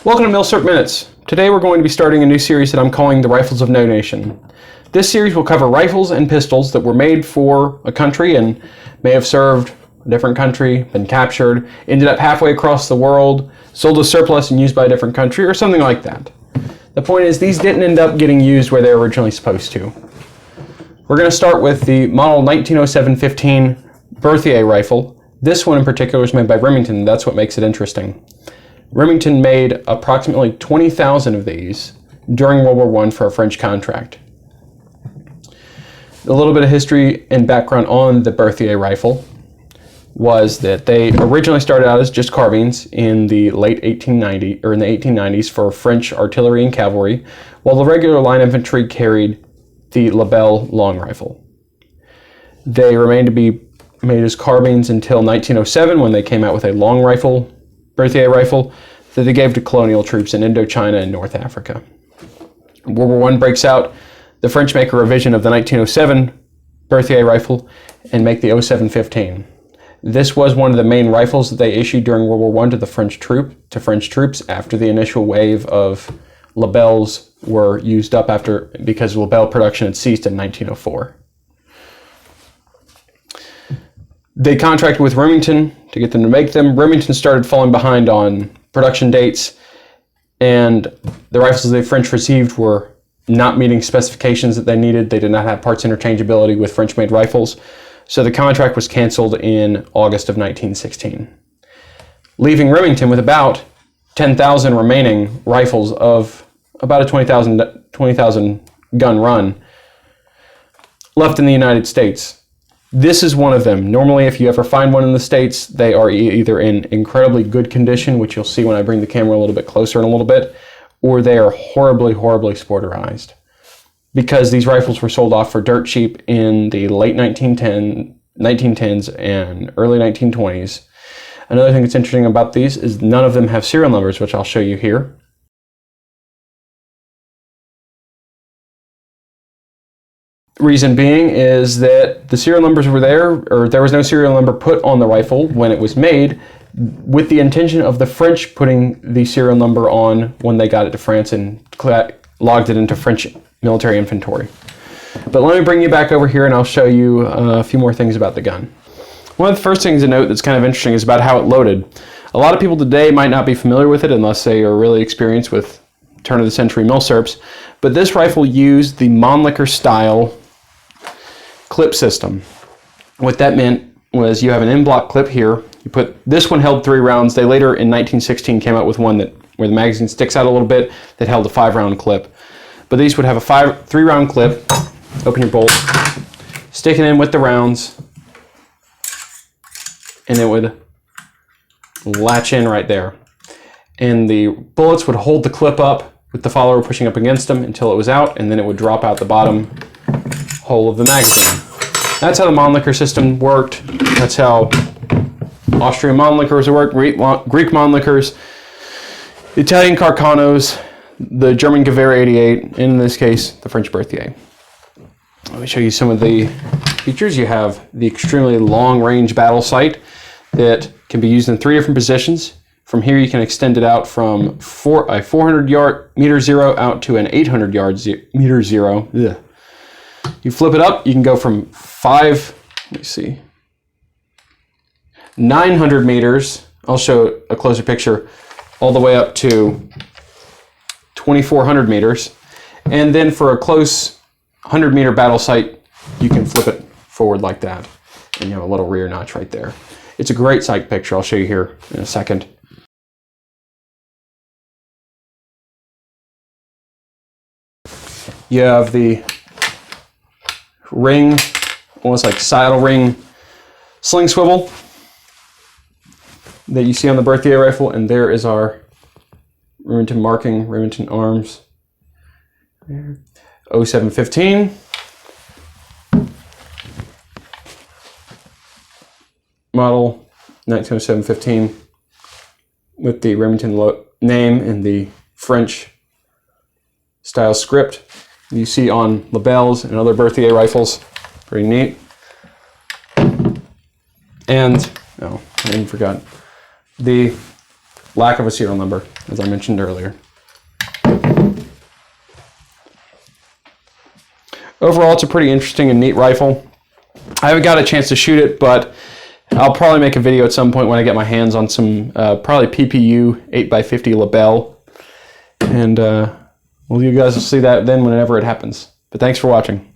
Welcome to Milsurp Minutes. Today we're going to be starting a new series that I'm calling The Rifles of No Nation. This series will cover rifles and pistols that were made for a country and may have served a different country, been captured, ended up halfway across the world, sold as surplus and used by a different country, or something like that. The point is, these didn't end up getting used where they were originally supposed to. We're going to start with the model 1907-15 Berthier Rifle. This one in particular was made by Remington. That's what makes it interesting. Remington made approximately 20,000 of these during World War I for a French contract. A little bit of history and background on the Berthier rifle was that they originally started out as just carbines in the late 1890s for French artillery and cavalry, while the regular line infantry carried the Lebel long rifle. They remained to be made as carbines until 1907, when they came out with a long rifle, Berthier rifle, that they gave to colonial troops in Indochina and North Africa. World War I breaks out. The French make a revision of the 1907 Berthier rifle and make the 07-15. This was one of the main rifles that they issued during World War I to French troops after the initial wave of Lebels were used up because Lebel production had ceased in 1904. They contracted with Remington to get them to make them. Remington started falling behind on production dates, and the rifles the French received were not meeting specifications that they needed. They did not have parts interchangeability with French-made rifles, so the contract was canceled in August of 1916, leaving Remington with about 10,000 remaining rifles of about a 20,000 gun run left in the United States. This is one of them. Normally, if you ever find one in the States, they are either in incredibly good condition, which you'll see when I bring the camera a little bit closer in a little bit, or they are horribly, horribly sporterized. Because these rifles were sold off for dirt cheap in the late 1910s and early 1920s. Another thing that's interesting about these is none of them have serial numbers, which I'll show you here. Reason being is that the serial numbers were there, or there was no serial number put on the rifle when it was made, with the intention of the French putting the serial number on when they got it to France and logged it into French military inventory. But let me bring you back over here and I'll show you a few more things about the gun. One of the first things to note that's kind of interesting is about how it loaded. A lot of people today might not be familiar with it unless they are really experienced with turn-of-the-century Milsurps, but this rifle used the Mannlicher style clip system. What that meant was you have an in-block clip here. This one held 3 rounds. They later in 1916 came out with one where the magazine sticks out a little bit that held a 5-round clip. But these would have a 3-round clip. Open your bolt, stick it in with the rounds, and it would latch in right there. And the bullets would hold the clip up with the follower pushing up against them until it was out, and then it would drop out the bottom hole of the magazine. That's how the Mannlicher system worked. That's how Austrian Mannlichers worked, Greek Mannlichers, Italian Carcanos, the German Gewehr 88, and in this case, the French Berthier. Let me show you some of the features. You have the extremely long-range battle sight that can be used in 3 different positions. From here, you can extend it out from a 400-yard meter zero out to an 800-yard meter zero. Ugh. You flip it up, you can go from 900 meters, I'll show a closer picture, all the way up to 2,400 meters. And then for a close 100-meter battle sight, you can flip it forward like that. And you have a little rear notch right there. It's a great sight picture. I'll show you here in a second. You have the ring, almost like saddle ring sling swivel that you see on the Berthier rifle, and there is our Remington marking, Remington arms. 07-15. Model 1907-15 with the Remington name and the French style script you see on Lebels and other Berthier rifles. Pretty neat. And, oh, I even forgot, the lack of a serial number. as I mentioned earlier. Overall, it's a pretty interesting and neat rifle. I haven't got a chance to shoot it, but I'll probably make a video at some point when I get my hands on some probably PPU 8x50 Lebel. And well, you guys will see that then whenever it happens. But thanks for watching.